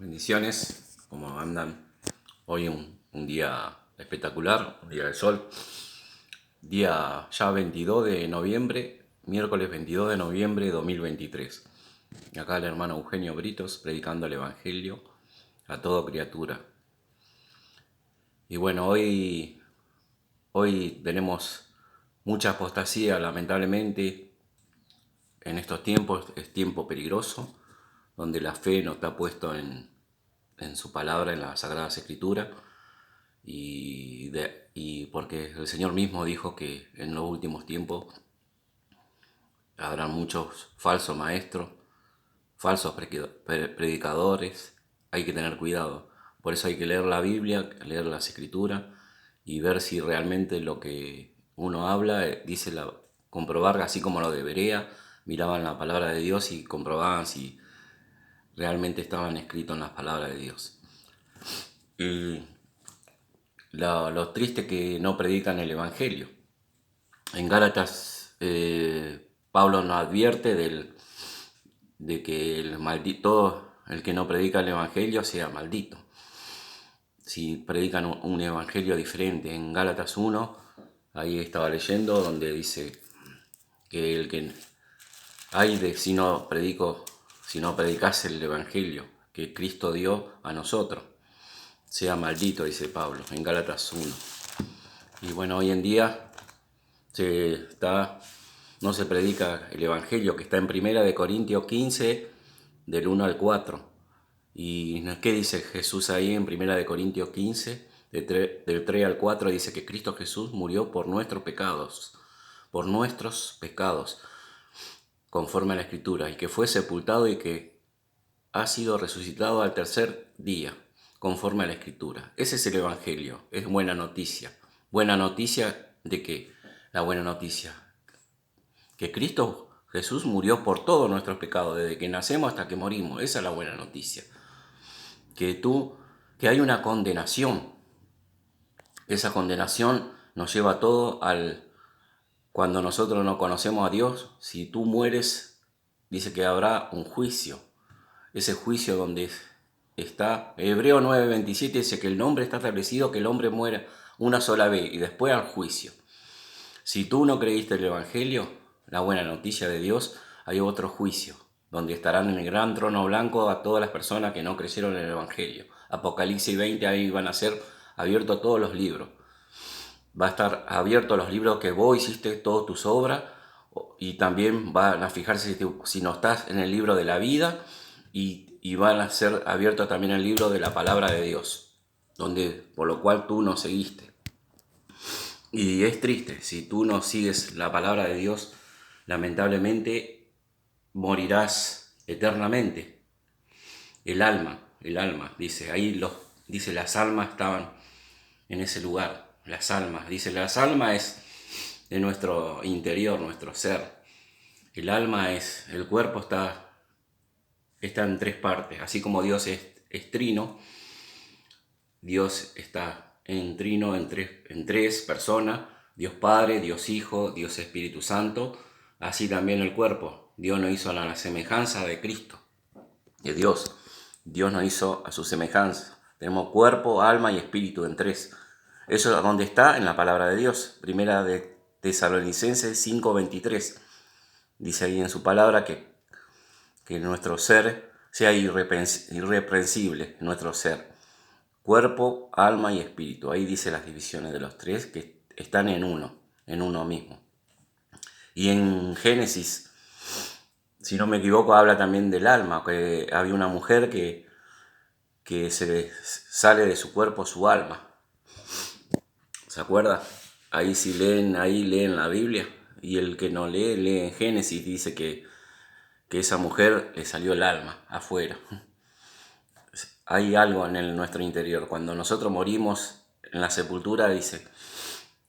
Bendiciones, ¿cómo andan? Hoy un día espectacular, un día de sol, día ya 22 de noviembre, miércoles 22 de noviembre de 2023. Acá el hermano Eugenio Britos predicando el Evangelio a toda criatura. Y bueno, hoy tenemos mucha apostasía, lamentablemente. En estos tiempos es tiempo peligroso, donde la fe no está puesto en su palabra, en las Sagradas Escrituras, y porque el Señor mismo dijo que en los últimos tiempos habrá muchos falsos maestros, falsos predicadores. Hay que tener cuidado. Por eso hay que leer la Biblia, leer las Escrituras y ver si realmente lo que uno habla comprobar, así como lo de Berea, miraban la palabra de Dios y comprobaban si realmente estaban escritos en las palabras de Dios. Y lo triste que no predican el Evangelio. En Gálatas, Pablo nos advierte de que todo el que no predica el Evangelio sea maldito. Si predican un Evangelio diferente, en Gálatas 1, ahí estaba leyendo, donde dice que el que hay de si no predicase el Evangelio que Cristo dio a nosotros, sea maldito, dice Pablo, en Gálatas 1. Y bueno, hoy en día no se predica el Evangelio, que está en 1 Corintios 15, del 1 al 4. ¿Y qué dice Jesús ahí en 1 Corintios 15, del 3 al 4? Dice que Cristo Jesús murió por nuestros pecados, conforme a la Escritura, y que fue sepultado y que ha sido resucitado al tercer día, conforme a la Escritura. Ese es el Evangelio, es buena noticia. ¿Buena noticia de qué? La buena noticia que Cristo Jesús murió por todos nuestros pecados, desde que nacemos hasta que morimos. Esa es la buena noticia. Que hay una condenación. Esa condenación nos lleva todo cuando nosotros no conocemos a Dios. Si tú mueres, dice que habrá un juicio. Ese juicio donde está, Hebreo 9:27 dice que el nombre está establecido, que el hombre muera una sola vez y después al juicio. Si tú no creíste el Evangelio, la buena noticia de Dios, hay otro juicio, donde estarán en el gran trono blanco a todas las personas que no creyeron en el Evangelio. Apocalipsis 20, ahí van a ser abiertos todos los libros. Va a estar abiertos los libros que vos hiciste, todas tus obras, y también van a fijarse si no estás en el libro de la vida, y van a ser abiertos también el libro de la palabra de Dios, por lo cual tú no seguiste. Y es triste, si tú no sigues la palabra de Dios, lamentablemente morirás eternamente. El alma, dice, dice las almas estaban en ese lugar. Las almas es de nuestro interior, nuestro ser. El cuerpo está en tres partes, así como Dios es trino. Dios está en trino, en tres personas, Dios Padre, Dios Hijo, Dios Espíritu Santo. Así también el cuerpo. Dios nos hizo a la semejanza de Cristo, de Dios. Dios nos hizo a su semejanza. Tenemos cuerpo, alma y espíritu en tres. Eso es donde está en la palabra de Dios. Primera de Tesalonicenses 5:23. Dice ahí en su palabra que nuestro ser sea irreprensible, nuestro ser. Cuerpo, alma y espíritu. Ahí dice las divisiones de los tres que están en uno mismo. Y en Génesis, si no me equivoco, habla también del alma, que había una mujer que se sale de su cuerpo su alma. ¿Se acuerda? Ahí leen la Biblia, y el que no lee en Génesis, dice que esa mujer le salió el alma afuera. Hay algo en nuestro interior. Cuando nosotros morimos en la sepultura, dice,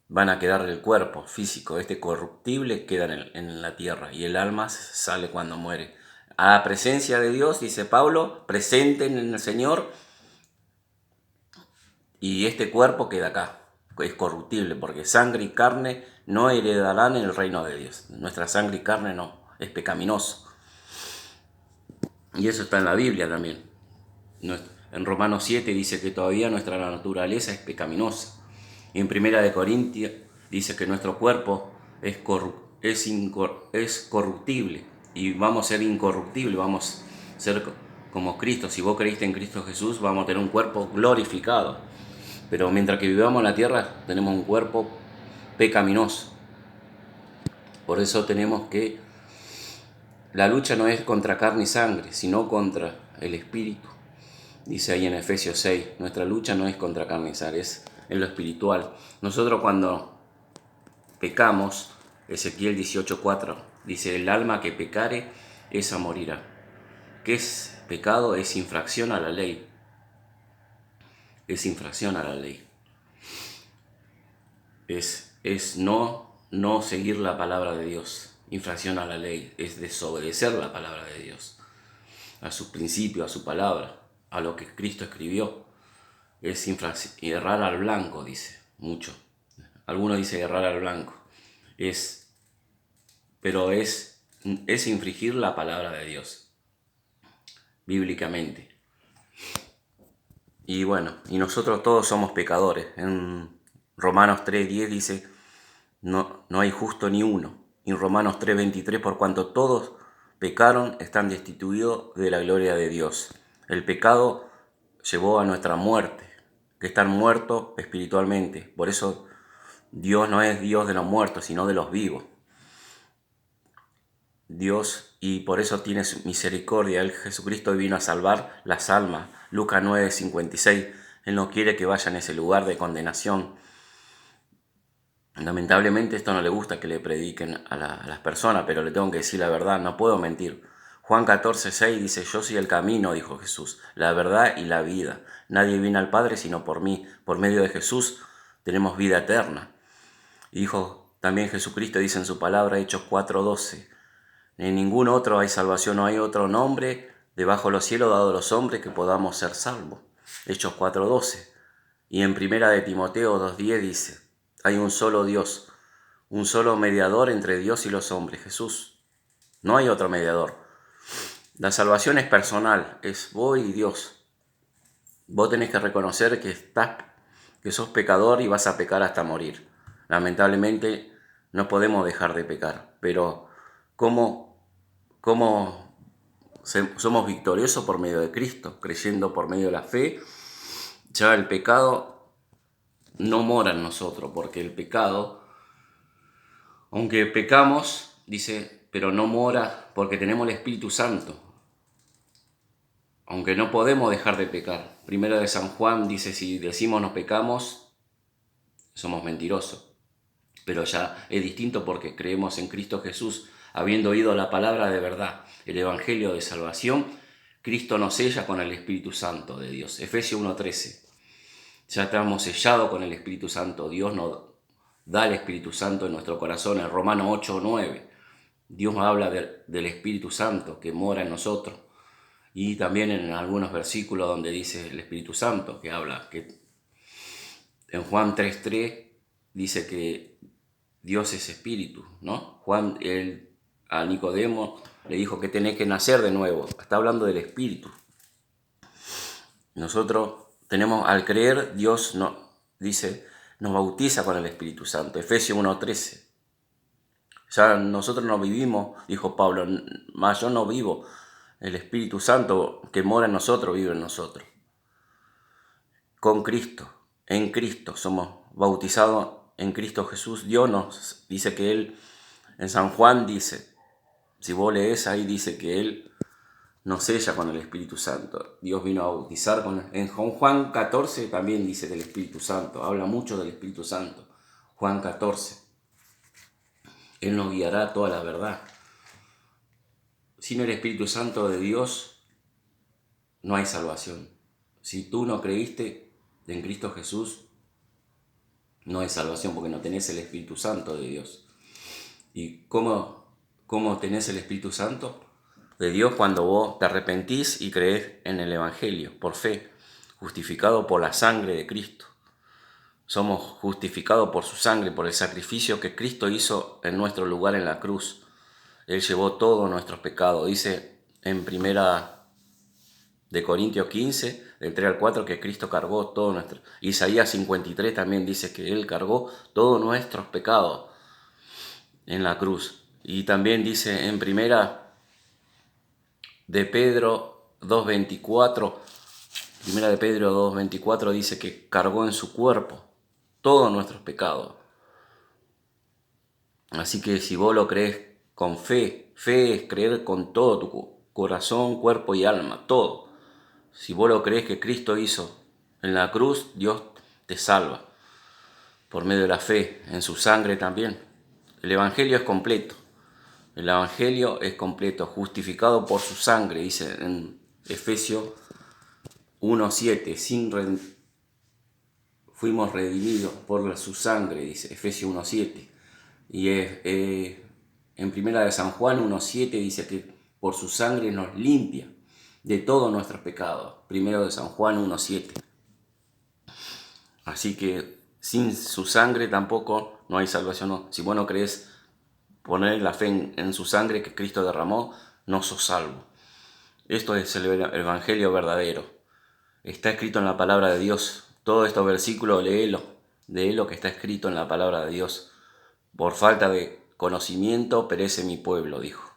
van a quedar el cuerpo físico, corruptible, queda en la tierra, y el alma sale cuando muere. A la presencia de Dios, dice Pablo, presenten en el Señor, y este cuerpo queda acá, es corruptible, porque sangre y carne no heredarán el reino de Dios. Nuestra sangre y carne no, es pecaminoso. Y eso está en la Biblia también. En Romanos 7 dice que todavía nuestra naturaleza es pecaminosa. Y en Primera de Corintios dice que nuestro cuerpo es corruptible y vamos a ser incorruptibles, vamos a ser como Cristo. Si vos creíste en Cristo Jesús, vamos a tener un cuerpo glorificado. Pero mientras que vivamos en la tierra, tenemos un cuerpo pecaminoso. Por eso tenemos que... La lucha no es contra carne y sangre, sino contra el Espíritu. Dice ahí en Efesios 6, nuestra lucha no es contra carne y sangre, es en lo espiritual. Nosotros cuando pecamos, Ezequiel 18:4 dice, el alma que pecare, esa morirá. ¿Qué es pecado? Es infracción a la ley. Es infracción a la ley. Es no seguir la palabra de Dios. Infracción a la ley es desobedecer la palabra de Dios, a sus principios, a su palabra, a lo que Cristo escribió. Es errar al blanco, dice mucho. Algunos dicen errar al blanco. Pero es infringir la palabra de Dios, bíblicamente. Y bueno, y nosotros todos somos pecadores. En Romanos 3:10 dice, no hay justo ni uno. Y en Romanos 3:23, por cuanto todos pecaron, están destituidos de la gloria de Dios. El pecado llevó a nuestra muerte, que están muertos espiritualmente. Por eso Dios no es Dios de los muertos, sino de los vivos. Dios, y por eso tiene misericordia. Él, Jesucristo, vino a salvar las almas. Lucas 9:56. Él no quiere que vaya en ese lugar de condenación. Lamentablemente esto no le gusta que le prediquen a las personas, pero le tengo que decir la verdad, no puedo mentir. Juan 14:6 dice, yo soy el camino, dijo Jesús, la verdad y la vida. Nadie viene al Padre sino por mí. Por medio de Jesús tenemos vida eterna. Y dijo también Jesucristo, dice en su palabra, Hechos 4:12, en ningún otro hay salvación, no hay otro nombre debajo de los cielos dado a los hombres que podamos ser salvos. Hechos 4:12. Y en primera de Timoteo 2:10 dice, hay un solo Dios, un solo mediador entre Dios y los hombres, Jesús. No hay otro mediador. La salvación es personal, es vos y Dios. Vos tenés que reconocer que sos pecador y vas a pecar hasta morir. Lamentablemente no podemos dejar de pecar, pero ¿cómo somos victoriosos? Por medio de Cristo, creyendo por medio de la fe? Ya el pecado no mora en nosotros, porque el pecado, aunque pecamos, dice, pero no mora porque tenemos el Espíritu Santo. Aunque no podemos dejar de pecar. Primera de San Juan dice, si decimos no pecamos, somos mentirosos. Pero ya es distinto porque creemos en Cristo Jesús, habiendo oído la palabra de verdad, el Evangelio de salvación. Cristo nos sella con el Espíritu Santo de Dios. Efesios 1:13. Ya estamos sellados con el Espíritu Santo. Dios nos da el Espíritu Santo en nuestro corazón. En Romanos 8:9, Dios nos habla del Espíritu Santo que mora en nosotros. Y también en algunos versículos donde dice el Espíritu Santo, que habla, que en Juan 3:3 dice que Dios es Espíritu, ¿no? Juan, a Nicodemo le dijo que tenés que nacer de nuevo. Está hablando del Espíritu. Nosotros tenemos, al creer, Dios nos bautiza con el Espíritu Santo. Efesios 1:13. Ya nosotros no vivimos, dijo Pablo, más yo no vivo. El Espíritu Santo que mora en nosotros vive en nosotros. Con Cristo, en Cristo, somos bautizados en Cristo Jesús. Dios nos dice que Él, en San Juan dice, si vos lees ahí dice que Él nos sella con el Espíritu Santo. Dios vino a bautizar en Juan 14 también dice del Espíritu Santo, habla mucho del Espíritu Santo. Juan 14. Él nos guiará a toda la verdad. Sin el Espíritu Santo de Dios no hay salvación. Si tú no creíste en Cristo Jesús, no hay salvación porque no tenés el Espíritu Santo de Dios. ¿Y cómo tenés el Espíritu Santo de Dios? Cuando vos te arrepentís y creés en el Evangelio, por fe, justificado por la sangre de Cristo. Somos justificados por su sangre, por el sacrificio que Cristo hizo en nuestro lugar en la cruz. Él llevó todos nuestros pecados. Dice en 1 de Corintios 15, del 3 al 4, que Cristo cargó todo nuestro. Isaías 53 también dice que Él cargó todos nuestros pecados en la cruz. Y también dice en primera de Pedro 2.24, primera de Pedro 2.24 dice que cargó en su cuerpo todos nuestros pecados. Así que si vos lo crees con fe, fe es creer con todo tu corazón, cuerpo y alma, todo. Si vos lo crees que Cristo hizo en la cruz, Dios te salva por medio de la fe, en su sangre también. El Evangelio es completo. El Evangelio es completo, justificado por su sangre, dice en Efesios 1.7. Fuimos redimidos por su sangre, dice Efesios 1.7. Y en primera de San Juan 1.7 dice que por su sangre nos limpia de todos nuestros pecados. Primero de San Juan 1.7. Así que sin su sangre tampoco no hay salvación. No. Si vos no crees poner la fe en su sangre que Cristo derramó, no sos salvo. Esto es el Evangelio verdadero. Está escrito en la palabra de Dios. Todos estos versículos, léelo que está escrito en la palabra de Dios. Por falta de conocimiento perece mi pueblo, dijo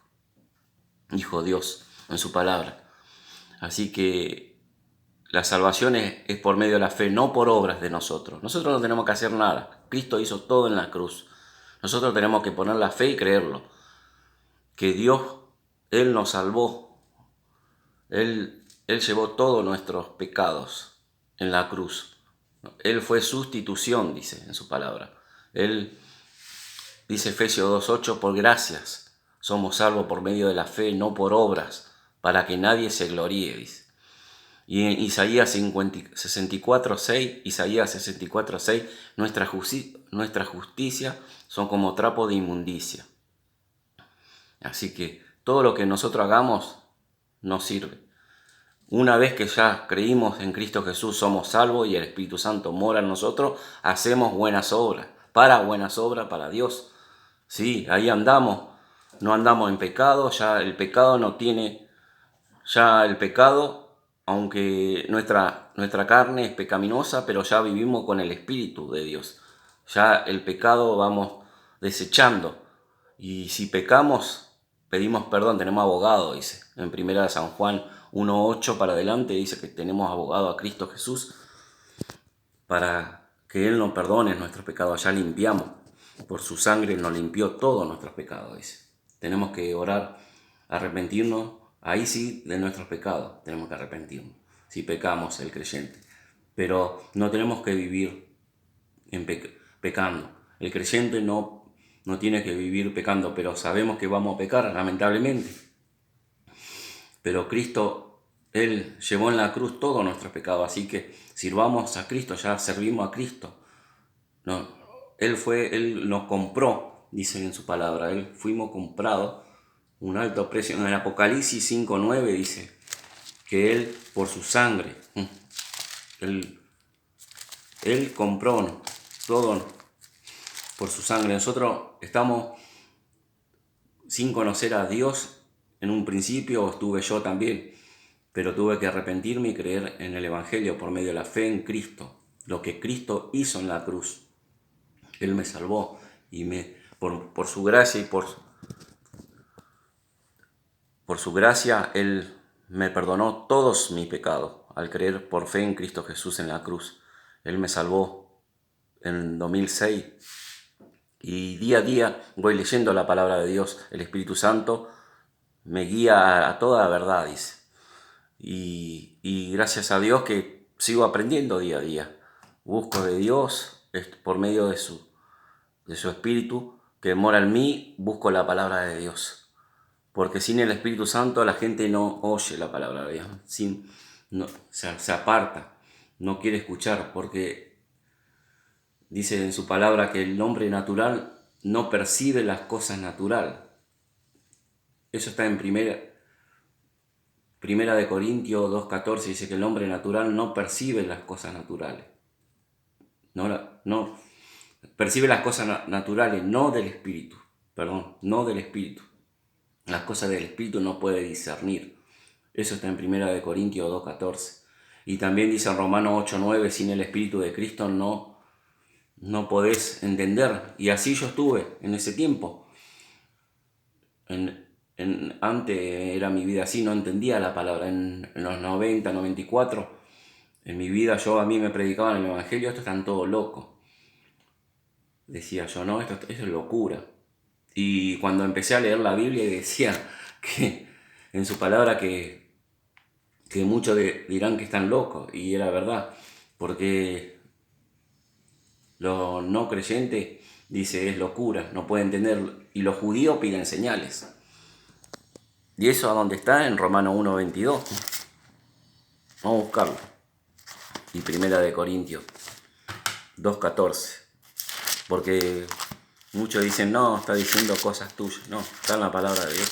Dios en su palabra. Así que la salvación es por medio de la fe, no por obras de nosotros. Nosotros no tenemos que hacer nada. Cristo hizo todo en la cruz. Nosotros tenemos que poner la fe y creerlo. Que Dios, Él nos salvó. Él llevó todos nuestros pecados en la cruz. Él fue sustitución, dice en su palabra. Él, dice Efesios 2.8, por gracias somos salvos por medio de la fe, no por obras, para que nadie se gloríe, dice. Y en Isaías 64.6, nuestra justicia son como trapo de inmundicia. Así que todo lo que nosotros hagamos nos sirve. Una vez que ya creímos en Cristo Jesús, somos salvos y el Espíritu Santo mora en nosotros, hacemos buenas obras para Dios. Sí, ahí andamos, no andamos en pecado, ya el pecado no tiene, ya el pecado, aunque nuestra carne es pecaminosa, pero ya vivimos con el Espíritu de Dios. Ya el pecado vamos desechando. Y si pecamos, pedimos perdón, tenemos abogado, dice. En primera de San Juan 1.8 para adelante dice que tenemos abogado a Cristo Jesús para que Él nos perdone nuestros pecados. Ya limpiamos. Por su sangre nos limpió todos nuestros pecados, dice. Tenemos que orar, arrepentirnos. Ahí sí, de nuestros pecados tenemos que arrepentirnos, si pecamos el creyente. Pero no tenemos que vivir pecando. El creyente no tiene que vivir pecando, pero sabemos que vamos a pecar, lamentablemente. Pero Cristo, Él llevó en la cruz todos nuestros pecados, así que sirvamos a Cristo, ya servimos a Cristo. No, Él nos compró, dice en su palabra, fuimos comprados un alto precio. En el Apocalipsis 5.9 dice que Él, por su sangre, Él compró todo por su sangre. Nosotros estamos sin conocer a Dios. En un principio estuve yo también, pero tuve que arrepentirme y creer en el Evangelio por medio de la fe en Cristo, lo que Cristo hizo en la cruz. Él me salvó y por su gracia y por su gracia, Él me perdonó todos mis pecados al creer por fe en Cristo Jesús en la cruz. Él me salvó en 2006 y día a día voy leyendo la palabra de Dios. El Espíritu Santo me guía a toda la verdad, dice. Y gracias a Dios que sigo aprendiendo día a día. Busco de Dios por medio de su Espíritu que mora en mí, busco la palabra de Dios. Porque sin el Espíritu Santo la gente no oye la palabra de Dios, se aparta, no quiere escuchar, porque dice en su palabra que el hombre natural no percibe las cosas naturales. Eso está en primera de Corintios 2.14, dice que el hombre natural no percibe las cosas naturales. No percibe las cosas naturales, no del Espíritu. Las cosas del Espíritu no puede discernir. Eso está en 1 Corintios 2:14. Y también dice en Romanos 8:9, sin el Espíritu de Cristo no podés entender. Y así yo estuve en ese tiempo. Antes era mi vida así, no entendía la palabra. En los 90, 94, en mi vida a mí me predicaban el Evangelio, estos están todos locos. Decía yo, no, esto es locura. Y cuando empecé a leer la Biblia decía que en su palabra que muchos dirán que están locos, y era verdad, porque los no creyentes dice es locura, no pueden entender, y los judíos piden señales. Y eso a dónde está, en Romanos 1:22. Vamos a buscarlo. Y 1 Corintios 2:14. Porque muchos dicen, no, está diciendo cosas tuyas. No, está en la palabra de Dios.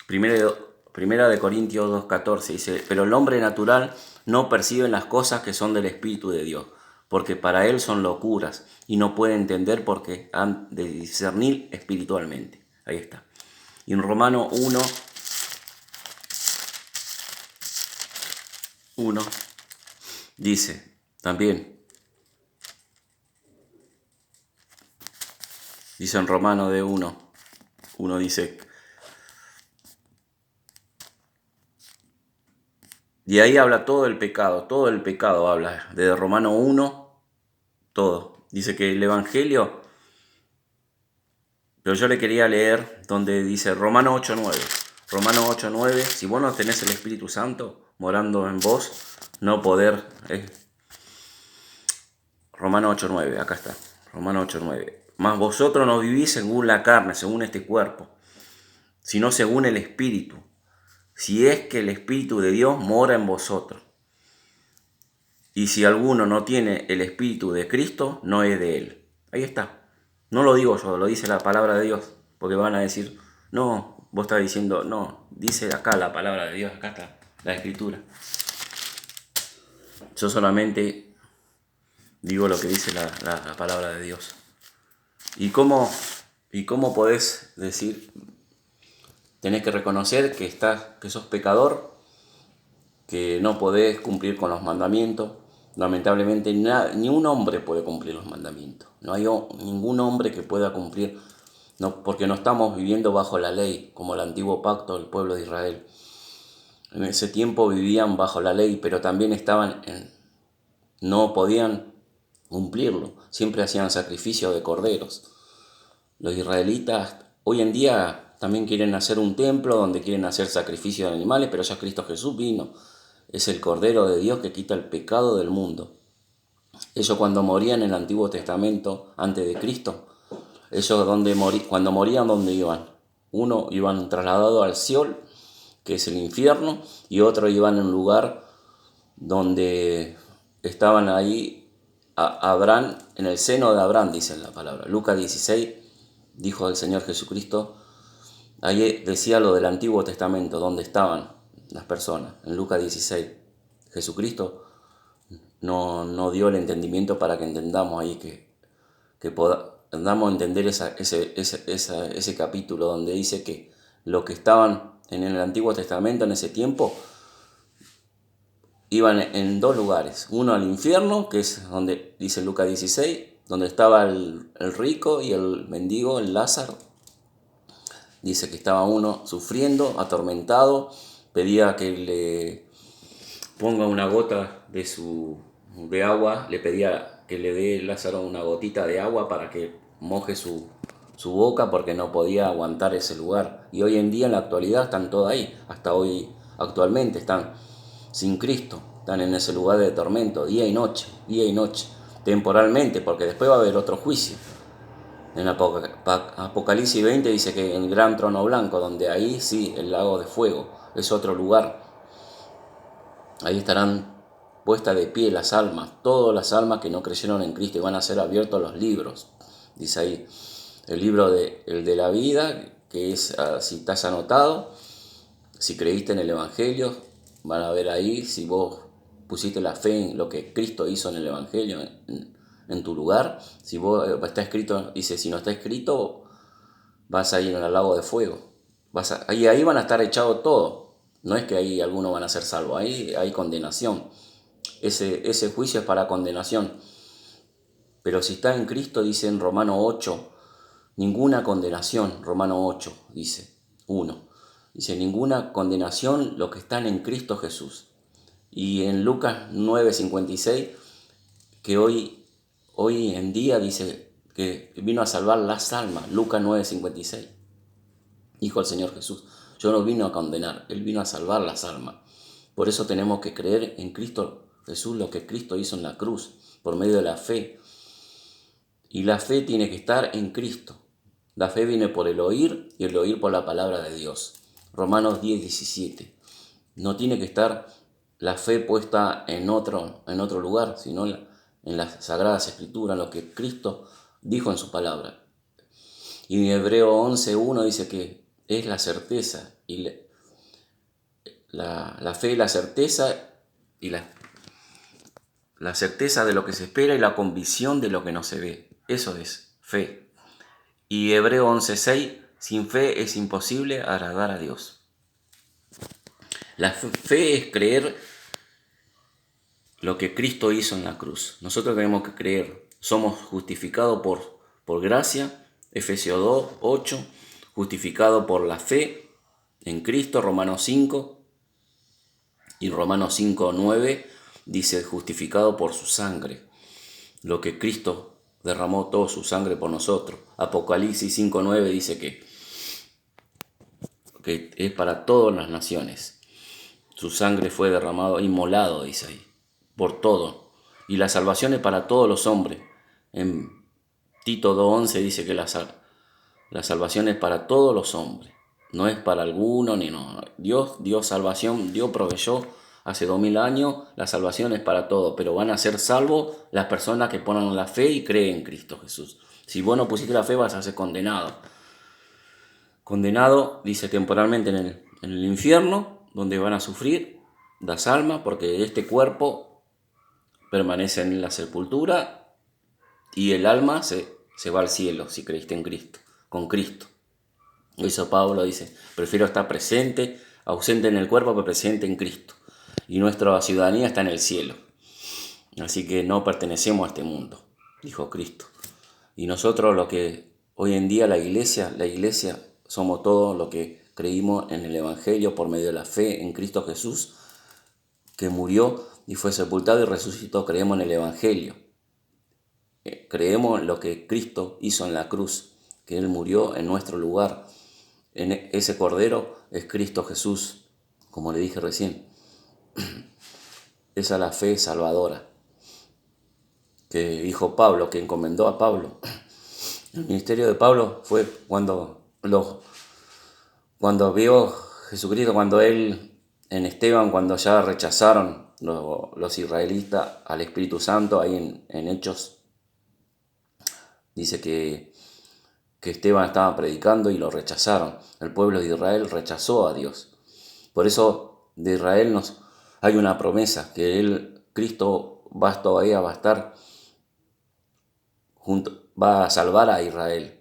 1 Corintios 2:14 dice, pero el hombre natural no percibe las cosas que son del Espíritu de Dios, porque para él son locuras y no puede entender porque han de discernir espiritualmente. Ahí está. Y en Romanos 1 dice también, dice en Romanos de 1 dice, y ahí habla todo el pecado habla, desde Romanos 1, todo. Dice que el Evangelio, pero yo le quería leer donde dice Romanos 8:9. Romanos 8:9, si vos no tenés el Espíritu Santo morando en vos, no poder... Romanos 8:9, acá está. Romanos 8:9. Mas vosotros no vivís según la carne, según este cuerpo, sino según el Espíritu. Si es que el Espíritu de Dios mora en vosotros. Y si alguno no tiene el Espíritu de Cristo, no es de él. Ahí está. No lo digo yo, lo dice la palabra de Dios. Porque van a decir, no, vos estás diciendo, no, dice acá la palabra de Dios, acá está la Escritura. Yo solamente digo lo que dice la palabra de Dios. ¿Y cómo podés decir? Tenés que reconocer que sos pecador, que no podés cumplir con los mandamientos. Lamentablemente ni un hombre puede cumplir los mandamientos. No hay ningún hombre que pueda cumplir, no, porque no estamos viviendo bajo la ley, como el antiguo pacto del pueblo de Israel. En ese tiempo vivían bajo la ley, pero también no podían cumplirlo. Siempre hacían sacrificio de corderos. Los israelitas hoy en día también quieren hacer un templo donde quieren hacer sacrificio de animales, pero ya Cristo Jesús vino. Es el Cordero de Dios que quita el pecado del mundo. Ellos cuando morían en el Antiguo Testamento, antes de Cristo, ellos cuando morían, ¿dónde iban? Uno iban trasladado al Seol, que es el infierno, y otro iban en un lugar donde estaban ahí Abraham, en el seno de Abraham, dice la palabra. Lucas 16, dijo el Señor Jesucristo, ahí decía lo del Antiguo Testamento, donde estaban las personas, en Lucas 16. Jesucristo no dio el entendimiento para que entendamos ahí, que podamos entender ese capítulo donde dice que los que estaban en el Antiguo Testamento en ese tiempo iban en dos lugares. Uno al infierno, que es donde dice Lucas 16, donde estaba el rico y el mendigo, el Lázaro. Dice que estaba uno sufriendo, atormentado, pedía que le ponga una gota de agua, le pedía que le dé Lázaro una gotita de agua para que moje su boca porque no podía aguantar ese lugar. Y hoy en día, en la actualidad, están todos ahí, hasta hoy actualmente están sin Cristo, están en ese lugar de tormento, día y noche, temporalmente, porque después va a haber otro juicio. En Apocalipsis 20 dice que en el gran trono blanco, donde ahí sí, el lago de fuego, es otro lugar. Ahí estarán puestas de pie las almas, todas las almas que no creyeron en Cristo, y van a ser abiertos los libros. Dice ahí, el libro el de la vida, que es, si estás anotado, si creíste en el Evangelio, van a ver ahí si vos pusiste la fe en lo que Cristo hizo en el Evangelio, en tu lugar. Si vos está escrito, dice, si no está escrito, vas a ir al lago de fuego. Ahí van a estar echados todos. No es que ahí algunos van a ser salvos, ahí hay condenación. Ese juicio es para condenación. Pero si está en Cristo, dice en Romano 8, ninguna condenación, Romano 8, dice 1. Dice, ninguna condenación los que están en Cristo Jesús. Y en Lucas 9:56, que hoy en día dice que vino a salvar las almas, Lucas 9:56. Dijo el Señor Jesús, yo no vino a condenar, Él vino a salvar las almas. Por eso tenemos que creer en Cristo Jesús, lo que Cristo hizo en la cruz, por medio de la fe. Y la fe tiene que estar en Cristo. La fe viene por el oír y el oír por la palabra de Dios. Romanos 10:17. No tiene que estar la fe puesta en otro lugar, sino en las Sagradas Escrituras, en lo que Cristo dijo en su palabra. Y en Hebreo 11:1 dice que es la certeza, y la fe es la certeza, y la certeza de lo que se espera y la convicción de lo que no se ve. Eso es fe. Y Hebreo 11:6, sin fe es imposible agradar a Dios. La fe es creer lo que Cristo hizo en la cruz. Nosotros tenemos que creer. Somos justificados por gracia, Efesios 2:8, justificado por la fe en Cristo, Romanos 5, y Romanos 5:9 dice justificado por su sangre, lo que Cristo derramó toda su sangre por nosotros. Apocalipsis 5:9 dice que es para todas las naciones. Su sangre fue derramado, inmolado, dice ahí, por todo. Y la salvación es para todos los hombres. En Tito 2:11 dice que la salvación es para todos los hombres. No es para alguno ni no. Dios dio salvación, Dios proveyó hace 2000 años. La salvación es para todos, pero van a ser salvos las personas que ponen la fe y creen en Cristo Jesús. Si vos no pusiste la fe, vas a ser condenado. Condenado, dice, temporalmente en el infierno, donde van a sufrir las almas, porque este cuerpo permanece en la sepultura y el alma se va al cielo si creíste en Cristo, con Cristo. Eso Pablo dice, prefiero estar presente, ausente en el cuerpo, pero presente en Cristo. Y nuestra ciudadanía está en el cielo. Así que no pertenecemos a este mundo, dijo Cristo. Y nosotros lo que hoy en día la iglesia somos todos los que creímos en el Evangelio por medio de la fe en Cristo Jesús, que murió y fue sepultado y resucitó. Creemos en el Evangelio. Creemos en lo que Cristo hizo en la cruz, que Él murió en nuestro lugar. En ese Cordero es Cristo Jesús, como le dije recién. Esa es la fe salvadora que dijo Pablo, que encomendó a Pablo. El ministerio de Pablo fue cuando vio Jesucristo, cuando él, en Esteban, cuando ya rechazaron los israelitas al Espíritu Santo, ahí en Hechos, dice que Esteban estaba predicando y lo rechazaron. El pueblo de Israel rechazó a Dios. Por eso de Israel hay una promesa, que Cristo va a estar va a salvar a Israel.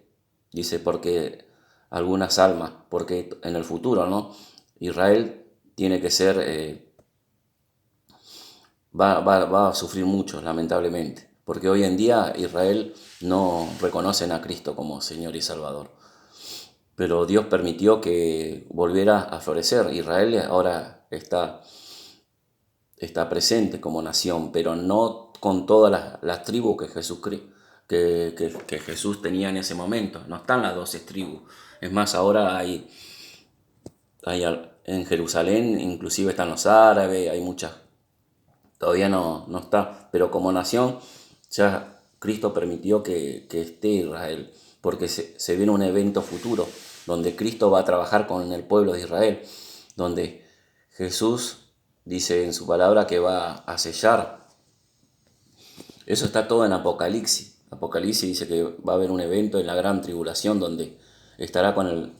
Dice, porque algunas almas, porque en el futuro, ¿no? Israel tiene que ser, va a sufrir mucho, lamentablemente, porque hoy en día Israel no reconocen a Cristo como Señor y Salvador. Pero Dios permitió que volviera a florecer. Israel ahora está presente como nación, pero no con todas las tribus que Jesús tenía en ese momento. No están las 12 tribus. Es más, ahora hay en Jerusalén, inclusive están los árabes, hay muchas. Todavía no está, pero como nación ya Cristo permitió que esté Israel, porque se viene un evento futuro donde Cristo va a trabajar con el pueblo de Israel, donde Jesús dice en su palabra que va a sellar. Eso está todo en Apocalipsis. Apocalipsis dice que va a haber un evento en la gran tribulación donde estará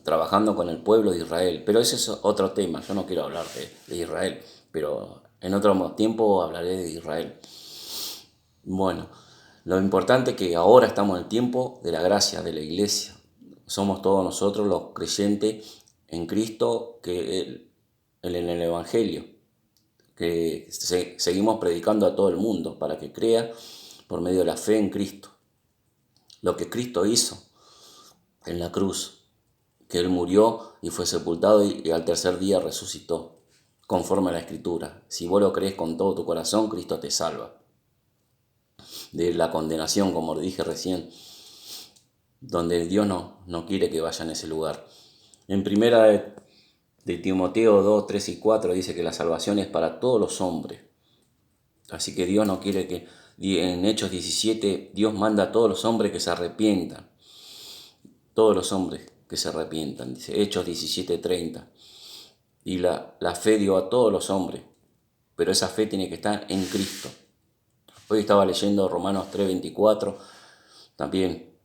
trabajando con el pueblo de Israel. Pero ese es otro tema. Yo no quiero hablar de Israel, pero en otro tiempo hablaré de Israel. Bueno, lo importante es que ahora estamos en el tiempo de la gracia, de la iglesia. Somos todos nosotros los creyentes en Cristo, que en el Evangelio, que seguimos predicando a todo el mundo para que crea por medio de la fe en Cristo. Lo que Cristo hizo en la cruz, que Él murió y fue sepultado y al tercer día resucitó, conforme a la Escritura. Si vos lo crees con todo tu corazón, Cristo te salva de la condenación, como dije recién, donde Dios no quiere que vaya en ese lugar. En primera de Timoteo 2, 3 y 4 dice que la salvación es para todos los hombres. Así que Dios no quiere que, en Hechos 17, Dios manda a todos los hombres que se arrepientan. Todos los hombres que se arrepientan, dice Hechos 17:30. Y la fe dio a todos los hombres, pero esa fe tiene que estar en Cristo. Hoy estaba leyendo Romanos 3:24, también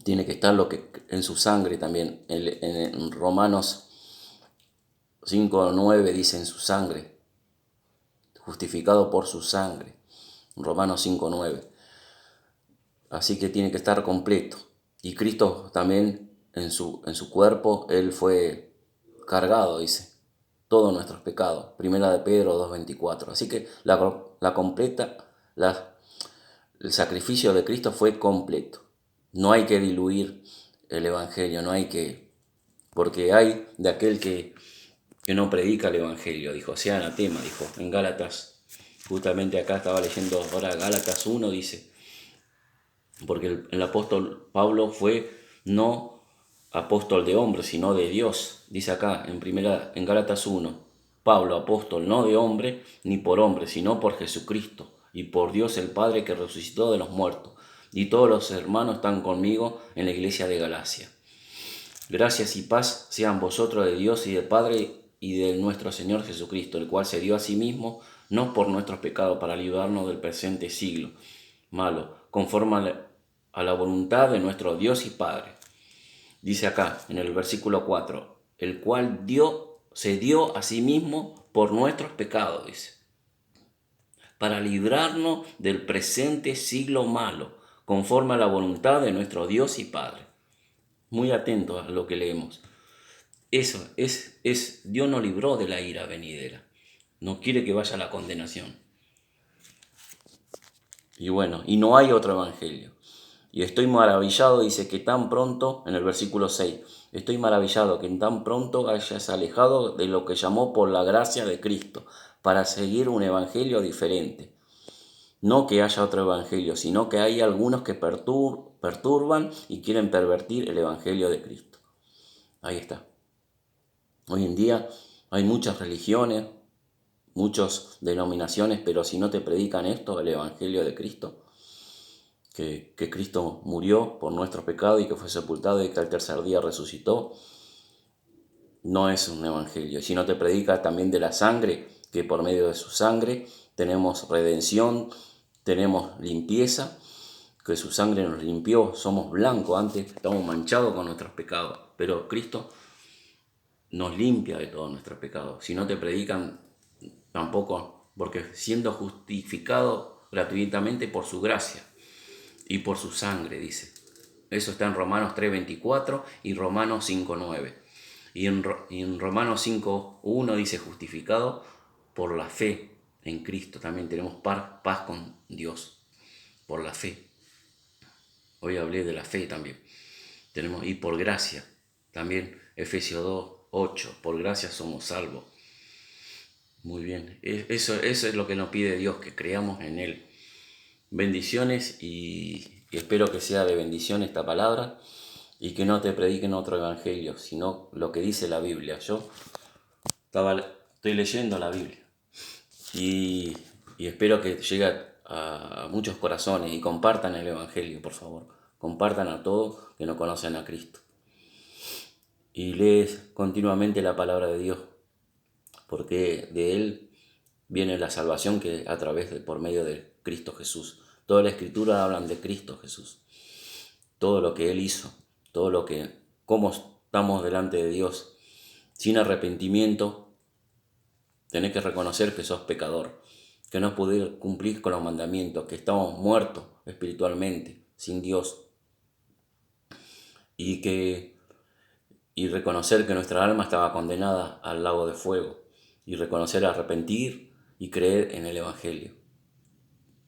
tiene que estar lo que en su sangre también. En Romanos 5:9 dice en su sangre, justificado por su sangre. Romanos 5:9. Así que tiene que estar completo. Y Cristo también en su cuerpo, Él fue cargado, dice, todos nuestros pecados. Primera de Pedro 2:24. Así que el sacrificio de Cristo fue completo. No hay que diluir el Evangelio, porque hay de aquel que no predica el Evangelio, dijo, sea anatema, dijo, en Gálatas, justamente acá estaba leyendo ahora Gálatas 1, dice, porque el apóstol Pablo fue no apóstol de hombre, sino de Dios, dice acá en Gálatas 1, Pablo, apóstol no de hombre, ni por hombre, sino por Jesucristo, y por Dios el Padre que resucitó de los muertos, y todos los hermanos están conmigo en la iglesia de Galacia. Gracias y paz sean vosotros de Dios y del Padre y de nuestro Señor Jesucristo, el cual se dio a sí mismo, no por nuestros pecados, para librarnos del presente siglo malo, conforme a la voluntad de nuestro Dios y Padre. Dice acá, en el versículo 4, el cual se dio a sí mismo por nuestros pecados, dice, para librarnos del presente siglo malo, conforme a la voluntad de nuestro Dios y Padre. Muy atentos a lo que leemos. Eso es Dios nos libró de la ira venidera. No quiere que vaya a la condenación. Y bueno, y no hay otro evangelio. Y estoy maravillado, dice, que tan pronto, en el versículo 6, estoy maravillado que tan pronto hayas alejado de lo que llamó por la gracia de Cristo, para seguir un evangelio diferente. No que haya otro evangelio, sino que hay algunos que perturban y quieren pervertir el evangelio de Cristo. Ahí está. Hoy en día hay muchas religiones, muchas denominaciones, pero si no te predican esto, el evangelio de Cristo, que Cristo murió por nuestros pecados y que fue sepultado y que al tercer día resucitó, no es un evangelio. Si no te predica también de la sangre, que por medio de su sangre tenemos redención, tenemos limpieza, que su sangre nos limpió, somos blancos, antes estábamos manchados con nuestros pecados, pero Cristo nos limpia de todos nuestros pecados. Si no te predican, tampoco, porque siendo justificado gratuitamente por su gracia y por su sangre, dice. Eso está en Romanos 3:24 y Romanos 5:9. Y en Romanos 5:1 dice justificado por la fe en Cristo. También tenemos paz con Dios por la fe. Hoy hablé de la fe también. Y por gracia. También Efesios 2:8. Por gracia somos salvos. Muy bien. Eso es lo que nos pide Dios, que creamos en Él. Bendiciones y espero que sea de bendición esta palabra y que no te prediquen otro evangelio, sino lo que dice la Biblia. Yo estoy leyendo la Biblia y espero que llegue a muchos corazones y compartan el evangelio, por favor. Compartan a todos que no conocen a Cristo. Y lees continuamente la palabra de Dios, porque de Él viene la salvación que por medio de Cristo Jesús. Toda la Escritura hablan de Cristo Jesús. Todo lo que Él hizo, cómo estamos delante de Dios. Sin arrepentimiento, tenés que reconocer que sos pecador, que no pudiste cumplir con los mandamientos, que estamos muertos espiritualmente, sin Dios. Y reconocer que nuestra alma estaba condenada al lago de fuego. y reconocer, arrepentir y creer en el Evangelio.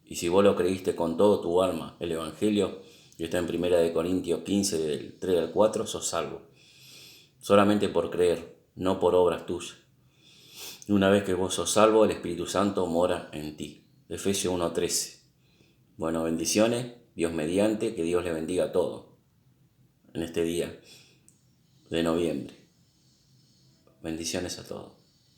Y si vos lo creíste con todo tu alma, el Evangelio, que está en 1 Corintios 15, del 3 al 4, sos salvo. Solamente por creer, no por obras tuyas. Y una vez que vos sos salvo, el Espíritu Santo mora en ti. Efesios 1:13. Bueno, bendiciones, Dios mediante, que Dios le bendiga a todos en este día de noviembre. Bendiciones a todos.